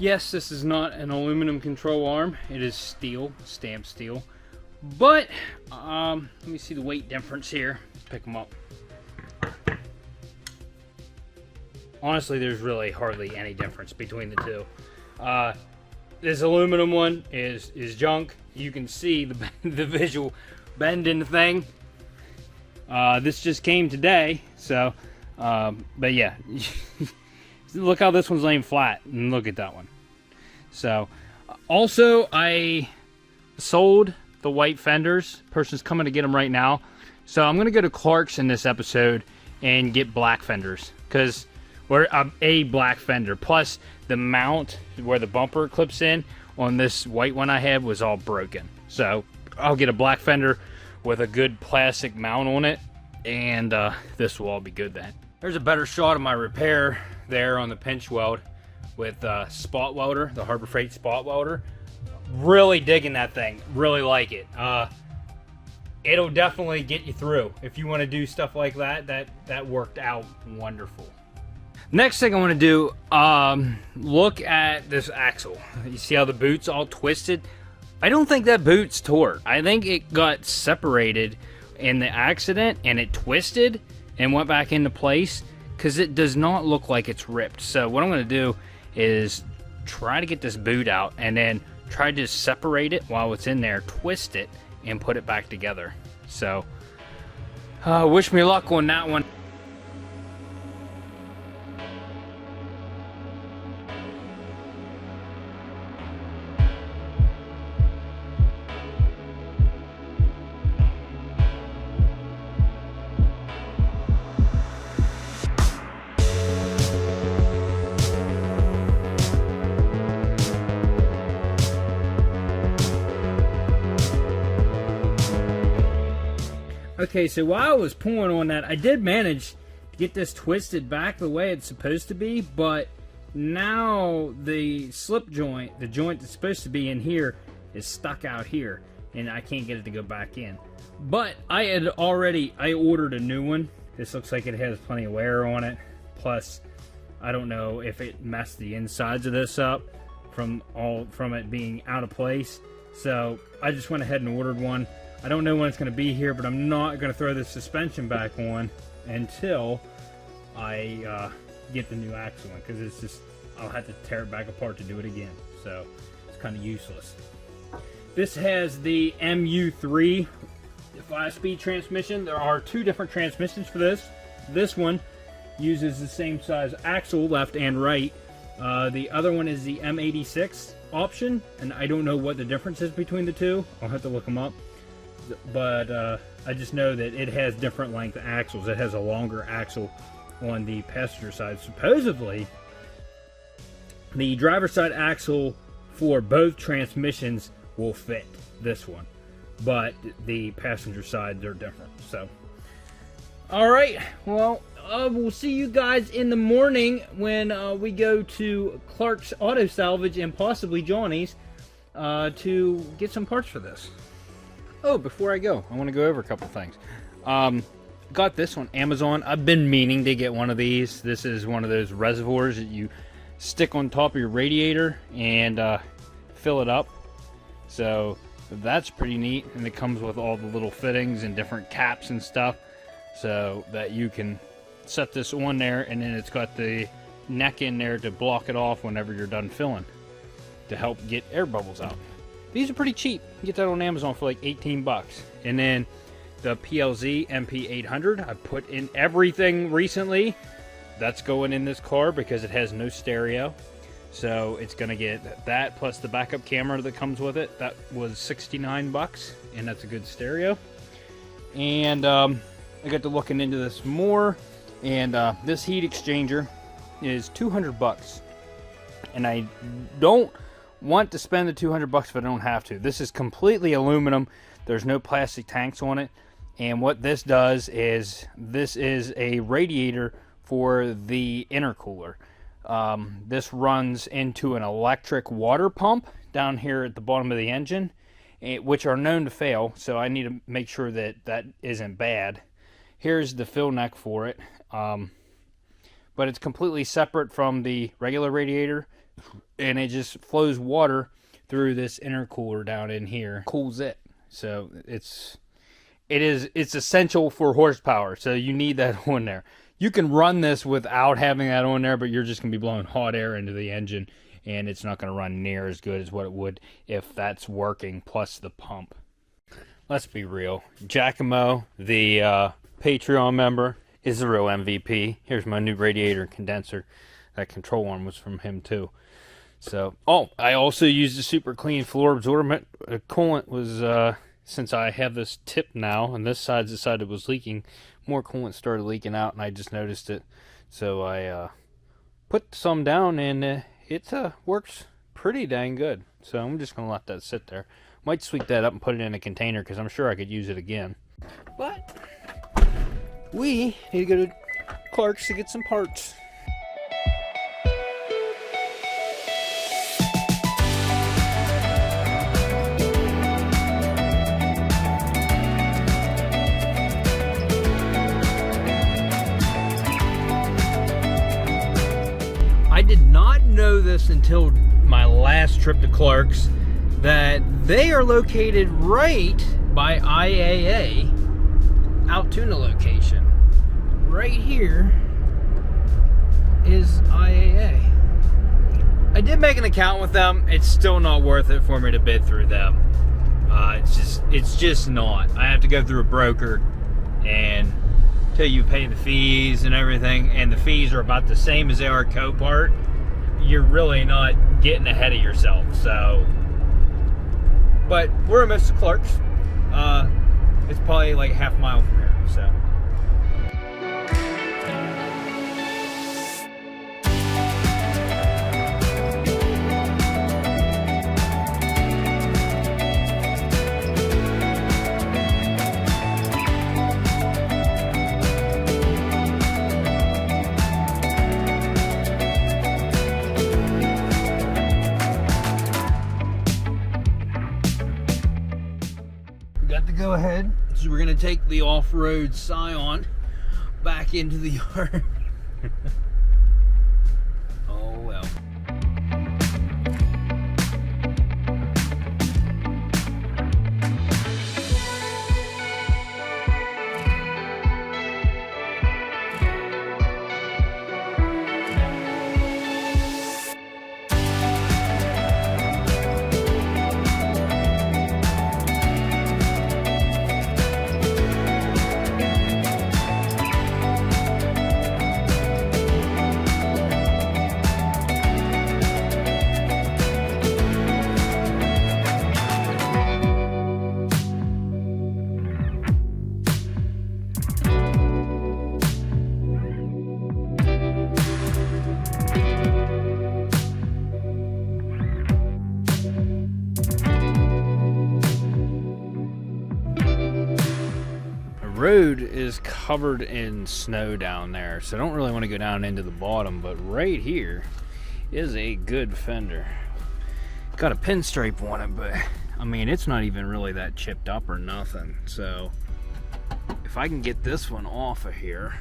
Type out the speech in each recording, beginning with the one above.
Yes, this is not an aluminum control arm. It is steel, stamped steel. But, let me see the weight difference here. Let's pick them up. Honestly, there's really hardly any difference between the two. This aluminum one is junk. You can see the visual bend in the thing. This just came today, so, but yeah. Look how this one's laying flat, and look at that one. So, also, I sold the white fenders. Person's coming to get them right now. So, I'm going to go to Clark's in this episode and get black fenders, because we're a black fender. Plus, the mount where the bumper clips in on this white one I have was all broken. So, I'll get a black fender with a good plastic mount on it, and this will all be good then. There's a better shot of my repair there on the pinch weld with spot welder, the Harbor Freight spot welder. Really digging that thing, really like it. It'll definitely get you through if you want to do stuff like that. That worked out wonderful. Next thing I want to do, look at this axle. You see how the boot's all twisted? I don't think that boot's tore. I think it got separated in the accident and it twisted and went back into place, because it does not look like it's ripped. So what I'm going to do is try to get this boot out and then try to separate it while it's in there, twist it, and put it back together. So wish me luck on that one. Okay, so while I was pulling on that, I did manage to get this twisted back the way it's supposed to be, but now the slip joint, the joint that's supposed to be in here, is stuck out here, and I can't get it to go back in. But I ordered a new one. This looks like it has plenty of wear on it. Plus, I don't know if it messed the insides of this up from it being out of place. So I just went ahead and ordered one. I don't know when it's going to be here, but I'm not going to throw the suspension back on until I get the new axle in, because it's just, I'll have to tear it back apart to do it again. So it's kind of useless. This has the MU3 5-speed transmission. There are two different transmissions for this. This one uses the same size axle, left and right. The other one is the M86 option, and I don't know what the difference is between the two. I'll have to look them up. But I just know that it has different length axles. It has a longer axle on the passenger side. Supposedly, the driver's side axle for both transmissions will fit this one, but the passenger side, they're different. So, all right, well, we'll see you guys in the morning when we go to Clark's Auto Salvage and possibly Johnny's to get some parts for this. Oh, before I go, I want to go over a couple things. Got this on Amazon. I've been meaning to get one of these. This is one of those reservoirs that you stick on top of your radiator and fill it up. So that's pretty neat. And it comes with all the little fittings and different caps and stuff, so that you can set this on there, and then it's got the neck in there to block it off whenever you're done filling, to help get air bubbles out. These are pretty cheap. You can get that on Amazon for like 18 bucks. And then the PLZ MP800, I put in everything recently. That's going in this car because it has no stereo. So it's going to get that plus the backup camera that comes with it. That was 69 bucks, and that's a good stereo. And I got to looking into this more, and this heat exchanger is 200 bucks. And I don't want to spend the 200 bucks if I don't have to. This is completely aluminum. There's no plastic tanks on it. And what this does is, this is a radiator for the intercooler. This runs into an electric water pump down here at the bottom of the engine, which are known to fail, so I need to make sure that that isn't bad. Here's the fill neck for it, but it's completely separate from the regular radiator. and it just flows water through this intercooler down in here, cools it. So it's essential for horsepower. So you need that on there. You can run this without having that on there, but you're just going to be blowing hot air into the engine, and it's not going to run near as good as what it would if that's working, plus the pump. Let's be real. Giacomo, the Patreon member, is the real MVP. Here's my new radiator and condenser. That control arm was from him too. So, I also used a super clean floor absorbent. Coolant was, since I have this tip now, and this side's the side that was leaking, more coolant started leaking out, and I just noticed it. So I put some down, and it works pretty dang good. So I'm just going to let that sit there. Might sweep that up and put it in a container, because I'm sure I could use it again. But we need to go to Clark's to get some parts. I did not know this until my last trip to Clark's, that they are located right by IAA Altoona location. Right here is IAA. I did make an account with them. It's still not worth it for me to bid through them. It's just not. I have to go through a broker, and till you pay the fees and everything, and the fees are about the same as they are at Cobalt, you're really not getting ahead of yourself. So, but we're almost to Clark's. It's probably like half a mile from here, so. Go ahead. So we're going to take the off-road Scion back into the yard. Oh well. Road is covered in snow down there, so I don't really want to go down into the bottom, but right here is a good fender. Got a pinstripe on it, but I mean, it's not even really that chipped up or nothing. So if I can get this one off of here,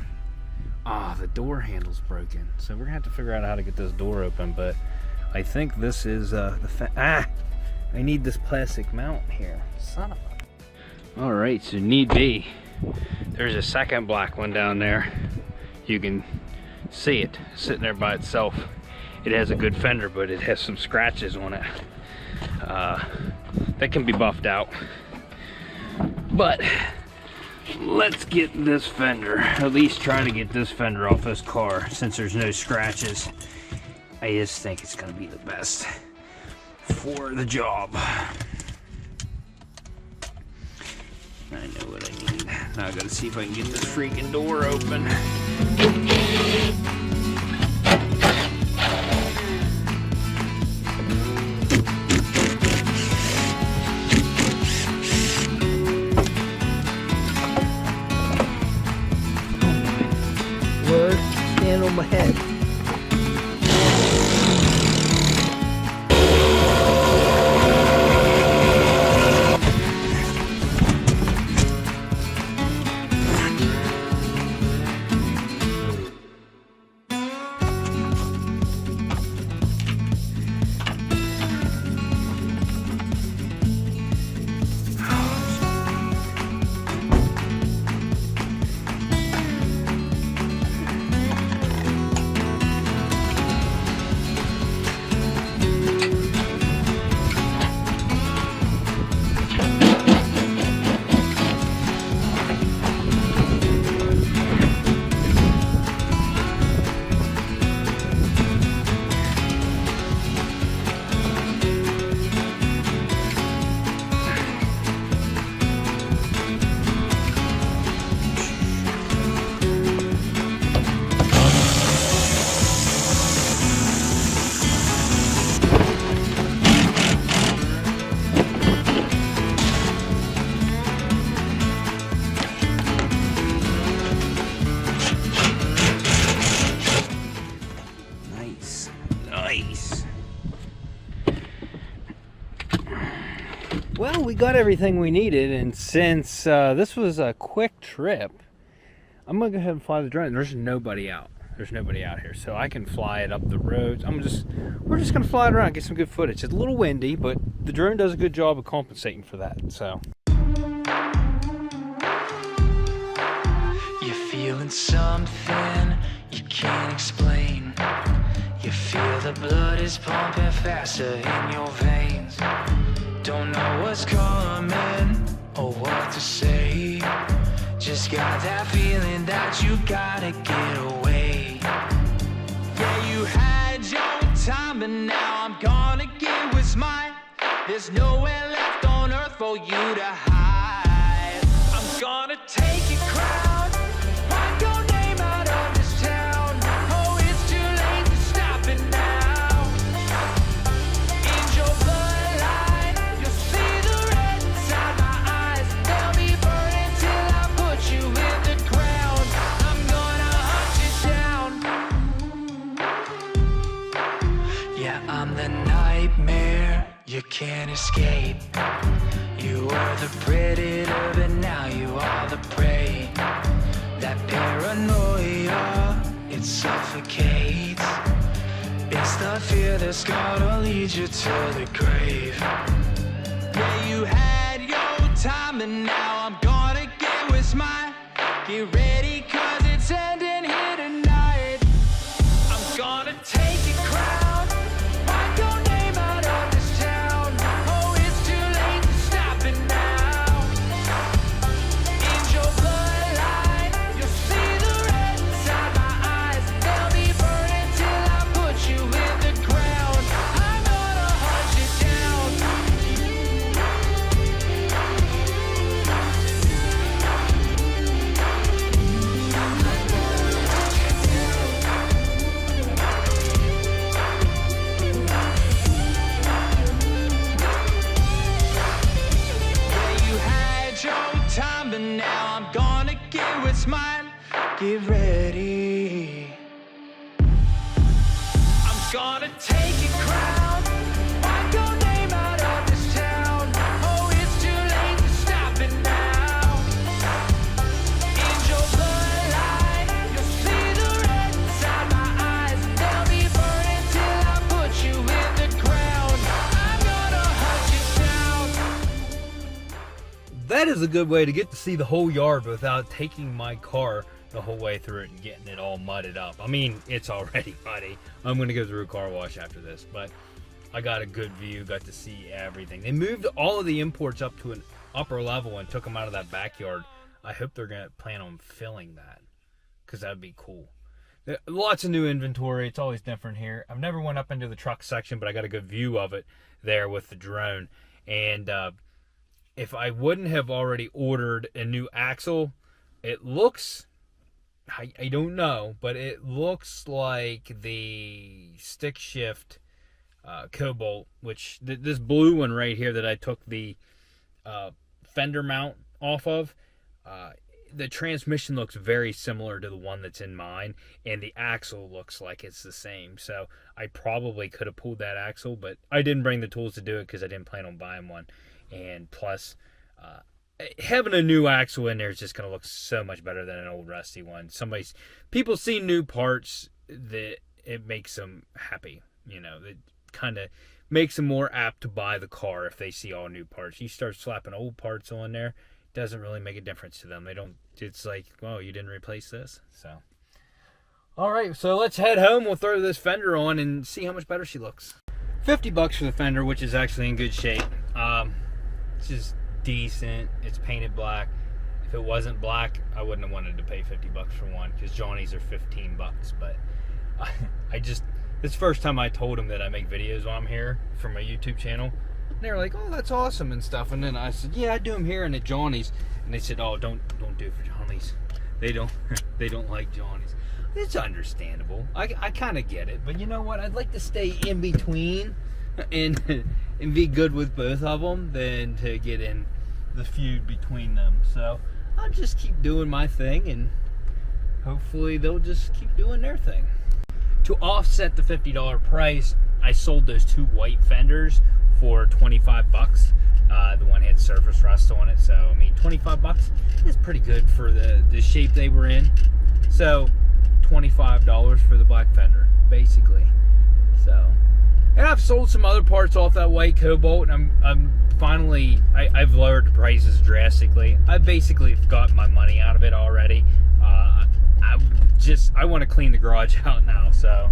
the door handle's broken, so we're gonna have to figure out how to get this door open. But I think this is I need this plastic mount here, son of a. All right, so need be. There's a second black one down there. You can see it sitting there by itself. It has a good fender, but it has some scratches on it. That can be buffed out. But let's get this fender, at least try to get this fender off this car since there's no scratches. I just think it's gonna be the best for the job. I know what I need. Now I gotta see if I can get this freaking door open. Lord, stand on my head. Well, we got everything we needed, and since this was a quick trip, I'm gonna go ahead and fly the drone. There's nobody out. There's nobody out here, so I can fly it up the roads. We're just gonna fly it around, get some good footage. It's a little windy, but the drone does a good job of compensating for that. So. You're feeling something you can't explain. You feel the blood is pumping faster in your veins. Don't know what's coming or what to say. Just got that feeling that you gotta get away. Yeah, you had your time, but now I'm gonna get what's mine. There's nowhere left on earth for you to hide. I'm gonna take your crown, write your name out of this town. Oh, it's too late to stop it now. In your bloodline, you'll see the red inside my eyes. They'll be burning till I put you in the ground. I'm gonna hunt you down. Yeah, I'm the nightmare you can't escape. You were the predator, but now you are the prey. That paranoia, it suffocates. It's the fear that's gonna lead you to the grave. Yeah, you had your time, and now I'm gonna get what's mine. Get ready, cause it's ending here tonight. I'm gonna take your crown, write your name out of this town. Oh, it's too late to stop it now. In your bloodline, you'll see the red inside my eyes. They'll be burning till I put you in the ground. I'm gonna hunt you down. Yeah, you had your time, but now I'm gonna get what's mine. Get ready. I'm gonna take your crown, write your name out of this town. Oh, it's too late to stop it now. In your bloodline, you'll see the red inside my eyes. They'll be burning till I put you in the ground. I'm gonna hunt you down. That is a good way to get to see the whole yard without taking my car the whole way through it and getting it all mudded up. I mean, it's already muddy. I'm going to go through a car wash after this, but I got a good view, got to see everything. They moved all of the imports up to an upper level and took them out of that backyard. I hope they're going to plan on filling that, because that would be cool. Lots of new inventory. It's always different here. I've never went up into the truck section, but I got a good view of it there with the drone. And if I wouldn't have already ordered a new axle, it looks, I don't know, but it looks like the stick shift Cobalt, which this blue one right here that I took the fender mount off of, the transmission looks very similar to the one that's in mine, and the axle looks like it's the same. So I probably could have pulled that axle, but I didn't bring the tools to do it because I didn't plan on buying one. And plus, having a new axle in there is just going to look so much better than an old rusty one. People see new parts, that it makes them happy. You know, it kind of makes them more apt to buy the car if they see all new parts. You start slapping old parts on there, it doesn't really make a difference to them. It's like, oh, you didn't replace this. So, all right, so let's head home. We'll throw this fender on and see how much better she looks. $50 for the fender, which is actually in good shape. It's just decent. It's painted black. If it wasn't black, I wouldn't have wanted to pay $50 for one, because Johnny's are $15. But this is the first time I told them that I make videos while I'm here for my YouTube channel. And they were like, oh, that's awesome and stuff. And then I said, yeah, I do them here and at Johnny's. And they said, oh, don't do it for Johnny's. They don't like Johnny's. It's understandable. I kind of get it. But you know what? I'd like to stay in between and be good with both of them than to get in the feud between them. So I'll just keep doing my thing, and hopefully they'll just keep doing their thing. To offset the $50 price, I sold those two white fenders for 25 bucks. The one had surface rust on it, so I mean 25 bucks is pretty good for the shape they were in. So $25 for the black fender, basically. So, and I've sold some other parts off that white Cobalt, and I'm finally, I've lowered the prices drastically. I basically got my money out of it already. I want to clean the garage out now, so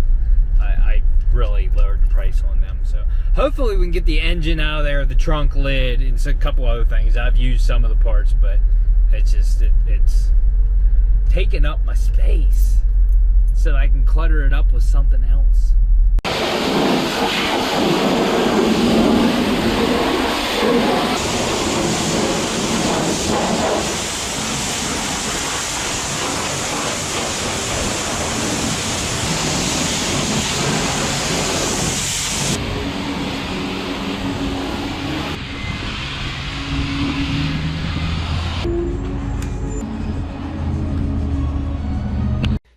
I really lowered the price on them. So hopefully we can get the engine out of there, the trunk lid, and a couple other things. I've used some of the parts, but it's just it's taking up my space, so I can clutter it up with something else.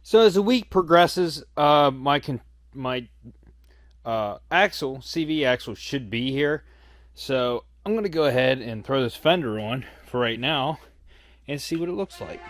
So as the week progresses, my axle, CV axle, should be here. So I'm going to go ahead and throw this fender on for right now and see what it looks like.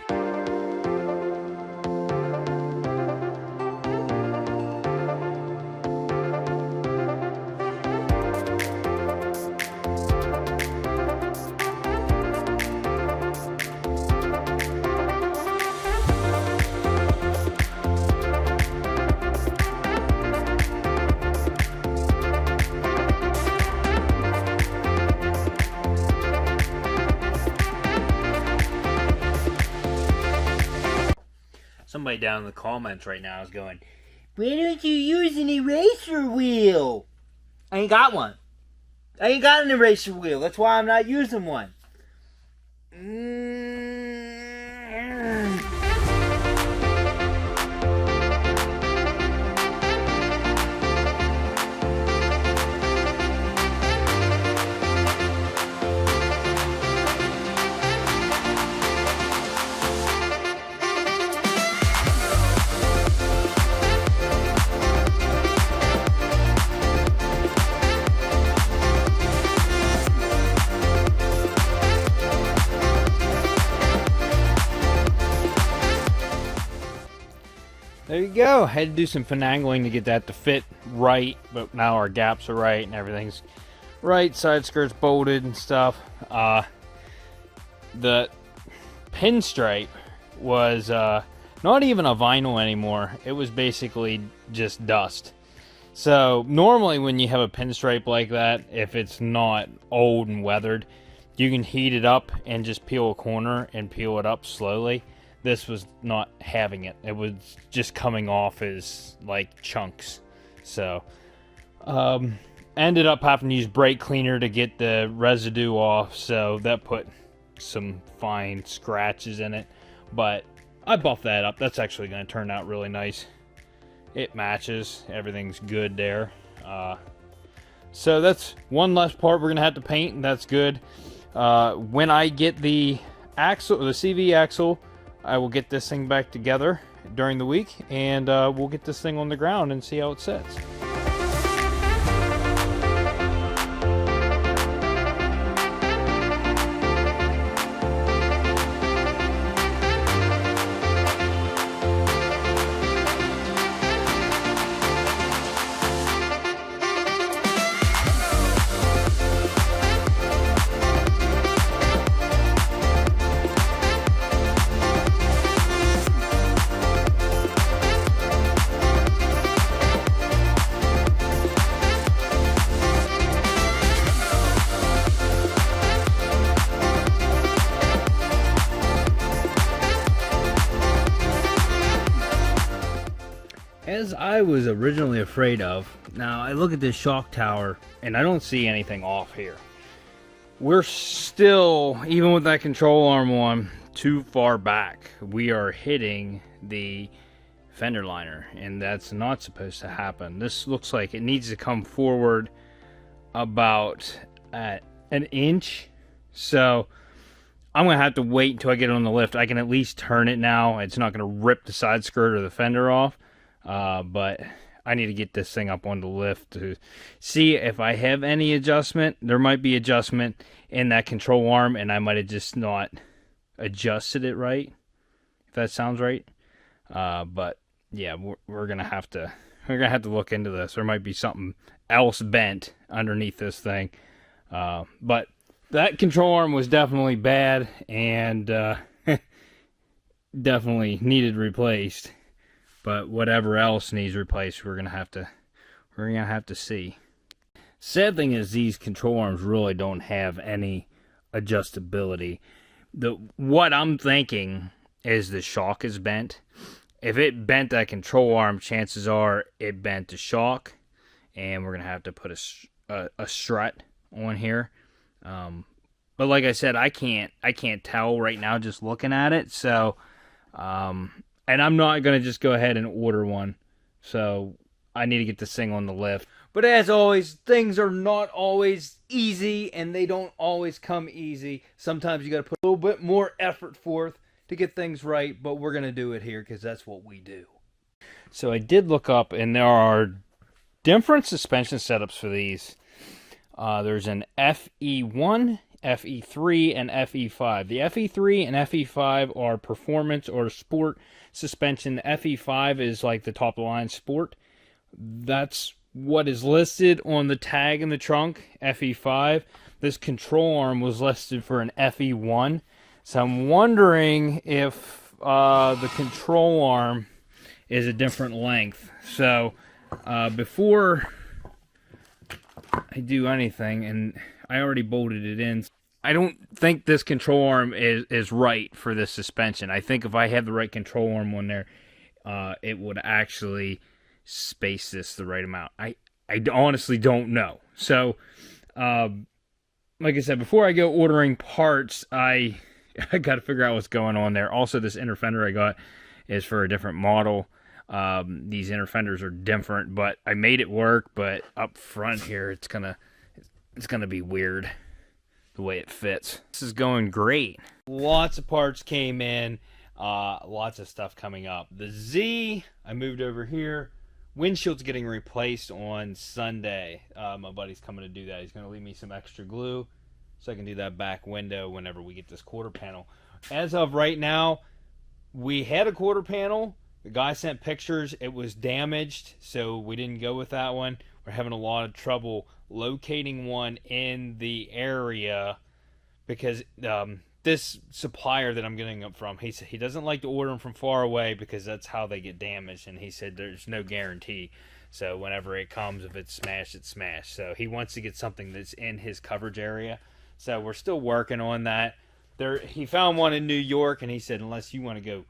Somebody down in the comments right now is going, "Why don't you use an eraser wheel?" I ain't got one. I ain't got an eraser wheel. That's why I'm not using one. There you go. Had to do some finagling to get that to fit right, but now our gaps are right and everything's right. Side skirt's bolted and stuff. The pinstripe was not even a vinyl anymore. It was basically just dust. So normally when you have a pinstripe like that, if it's not old and weathered, you can heat it up and just peel a corner and peel it up slowly. This was not having it. It was just coming off as like chunks. So ended up having to use brake cleaner to get the residue off, so that put some fine scratches in it, but I buffed that up. That's actually going to turn out really nice. It matches. Everything's good there. So that's one less part we're going to have to paint, and that's good. When I get the axle, the CV axle, I will get this thing back together during the week, and we'll get this thing on the ground and see how it sets. As I was originally afraid of, now I look at this shock tower and I don't see anything off here. We're still, even with that control arm on, too far back. We are hitting the fender liner, and that's not supposed to happen. This looks like it needs to come forward about at an inch. So I'm going to have to wait until I get it on the lift. I can at least turn it now. It's not going to rip the side skirt or the fender off. But I need to get this thing up on the lift to see if I have any adjustment. There might be adjustment in that control arm, and I might have just not adjusted it right, if that sounds right. But yeah, we're gonna have to look into this. There might be something else bent underneath this thing. But that control arm was definitely bad, and definitely needed replaced. But whatever else needs replaced, we're gonna have to see. Sad thing is, these control arms really don't have any adjustability. What I'm thinking is the shock is bent. If it bent that control arm, chances are it bent the shock, and we're gonna have to put a strut on here. But like I said, I can't tell right now just looking at it. So, and I'm not gonna just go ahead and order one. So I need to get this thing on the lift. But as always, things are not always easy, and they don't always come easy. Sometimes you got to put a little bit more effort forth to get things right, but we're going to do it here because that's what we do. So I did look up, and there are different suspension setups for these. There's an FE1, FE3, and FE5. The FE3 and FE5 are performance or sport suspension. FE5 is like the top of the line sport. That's what is listed on the tag in the trunk, FE5. This control arm was listed for an FE1. So I'm wondering if the control arm is a different length. So before I do anything, and I already bolted it in, I don't think this control arm is right for this suspension. I think if I had the right control arm on there, it would actually space this the right amount. I honestly don't know. So, like I said, before I go ordering parts, I got to figure out what's going on there. Also, this inner fender I got is for a different model. These inner fenders are different, but I made it work. But up front here, it's gonna be weird the way it fits. This is going great. Lots of parts came in. Lots of stuff coming up. The Z, I moved over here. Windshield's getting replaced on Sunday. My buddy's coming to do that. He's going to leave me some extra glue so I can do that back window whenever we get this quarter panel. As of right now, we had a quarter panel. The guy sent pictures. It was damaged, so we didn't go with that one. We're having a lot of trouble locating one in the area because this supplier that I'm getting them from, he said he doesn't like to order them from far away because that's how they get damaged, and he said there's no guarantee. So whenever it comes, if it's smashed, it's smashed. So he wants to get something that's in his coverage area. So we're still working on that. He found one in New York, and he said unless you want to go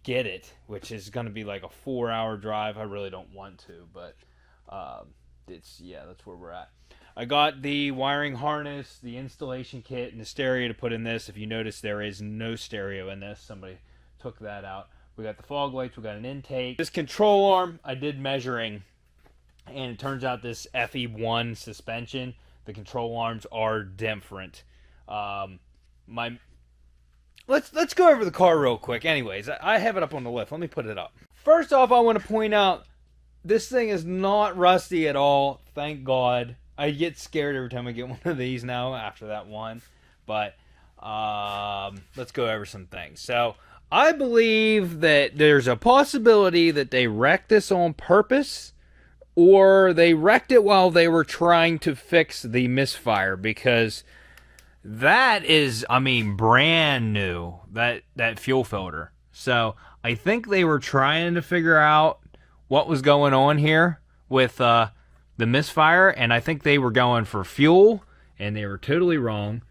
get it, which is going to be like a 4-hour drive, I really don't want to, but that's where we're at. I got the wiring harness, the installation kit, and the stereo to put in this. If you notice, there is no stereo in this. Somebody took that out. We got the fog lights. We got an intake. This control arm, I did measuring, and it turns out this FE1 suspension, the control arms are different. Let's go over the car real quick. Anyways, I have it up on the lift. Let me put it up. First off, I want to point out this thing is not rusty at all. Thank God. I get scared every time I get one of these now after that one. But let's go over some things. So I believe that there's a possibility that they wrecked this on purpose, or they wrecked it while they were trying to fix the misfire, because that is, brand new, that fuel filter. So I think they were trying to figure out what was going on here with the misfire, and I think they were going for fuel, and they were totally wrong.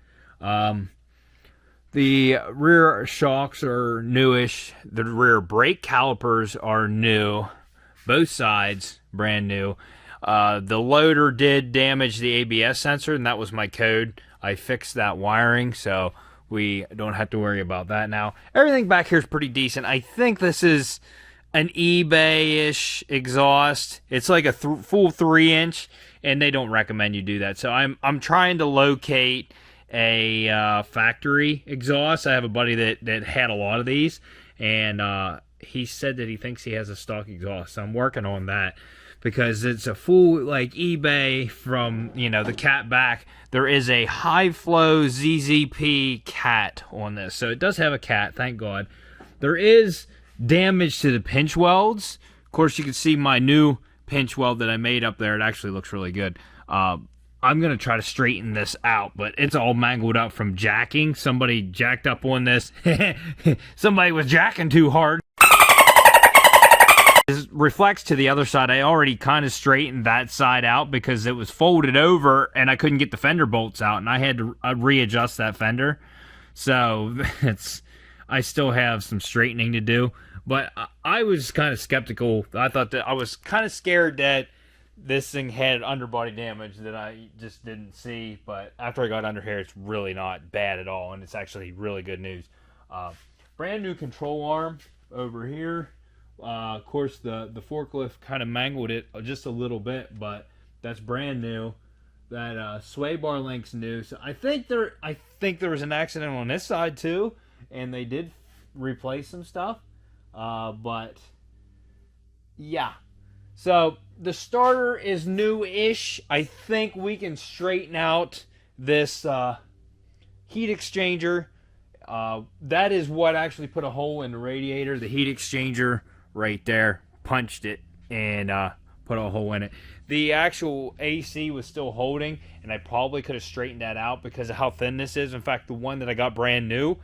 The rear shocks are newish. The rear brake calipers are new. Both sides, brand new. The loader did damage the ABS sensor, and that was my code. I fixed that wiring, so we don't have to worry about that now. Everything back here is pretty decent. I think this is an eBay-ish exhaust. It's like a full 3-inch, and they don't recommend you do that. So I'm trying to locate a factory exhaust. I have a buddy that had a lot of these, and he said that he thinks he has a stock exhaust. So I'm working on that. because it's a full like eBay from, you know, the cat back. There is a high flow ZZP cat on this, so it does have a cat, thank God. There is damage to the pinch welds. Of course, you can see my new pinch weld that I made up there. It actually looks really good. I'm going to try to straighten this out, but it's all mangled up from jacking. Somebody jacked up on this. Somebody was jacking too hard. This reflects to the other side. I already kind of straightened that side out because it was folded over and I couldn't get the fender bolts out, and I had to readjust that fender. So I still have some straightening to do, but I was kind of skeptical. I thought that I was kind of scared that this thing had underbody damage that I just didn't see, but after I got under here, it's really not bad at all, and it's actually really good news. Brand new control arm over here. Of course, the forklift kind of mangled it just a little bit, but that's brand new. That sway bar link's new. So I think there was an accident on this side too, and they did replace some stuff. But yeah. So the starter is new-ish. I think we can straighten out this heat exchanger. That is what actually put a hole in the radiator. The heat exchanger right there punched it and put a hole in it. The actual AC was still holding, and I probably could have straightened that out because of how thin this is. In fact, the one that I got brand new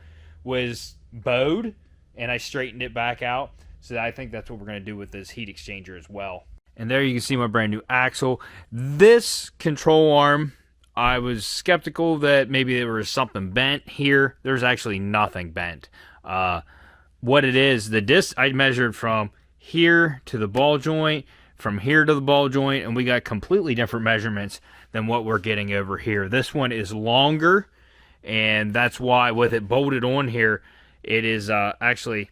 was bowed, and I straightened it back out. So I think that's what we're going to do with this heat exchanger as well. And there you can see my brand new axle. This control arm, I was skeptical that maybe there was something bent here. There's actually nothing bent. What it is, the disc I measured from here to the ball joint, from here to the ball joint, and we got completely different measurements than what we're getting over here. This one is longer, and that's why with it bolted on here, it is actually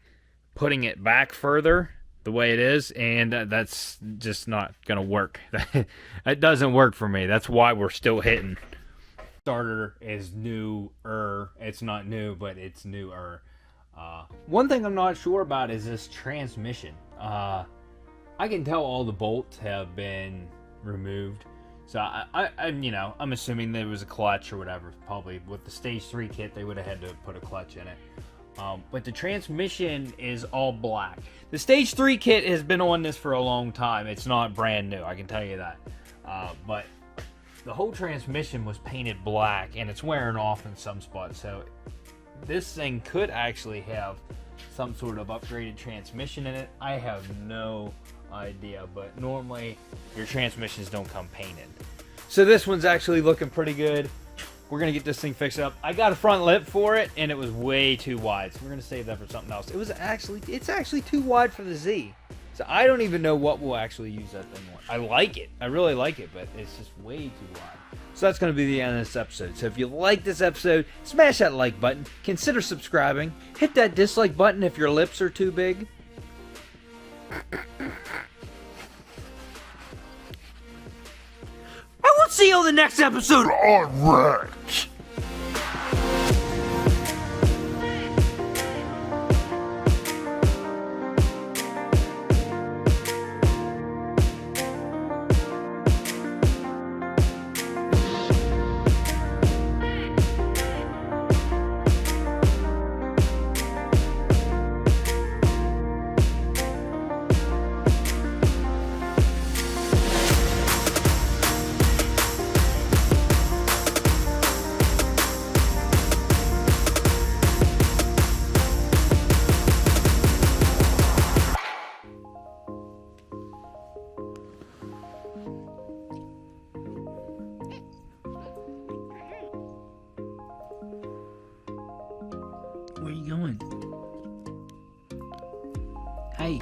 putting it back further the way it is, and that's just not going to work. It doesn't work for me. That's why we're still hitting. Starter is newer. It's not new, but it's newer. One thing I'm not sure about is this transmission. I can tell all the bolts have been removed. So I'm assuming there was a clutch or whatever. Probably with the stage 3 kit, they would have had to put a clutch in it. But the transmission is all black. The stage 3 kit has been on this for a long time. It's not brand new, I can tell you that. But the whole transmission was painted black, and it's wearing off in some spots. So this thing could actually have some sort of upgraded transmission in it. I have no idea, but normally your transmissions don't come painted. So this one's actually looking pretty good. We're going to get this thing fixed up. I got a front lip for it, and it was way too wide. So we're going to save that for something else. It's actually too wide for the Z. So I don't even know what we'll actually use that thing on. I like it. I really like it, but it's just way too wide. So that's going to be the end of this episode. So if you like this episode, smash that like button. Consider subscribing. Hit that dislike button if your lips are too big. I will see you on the next episode. All right. Where are you going? Hey.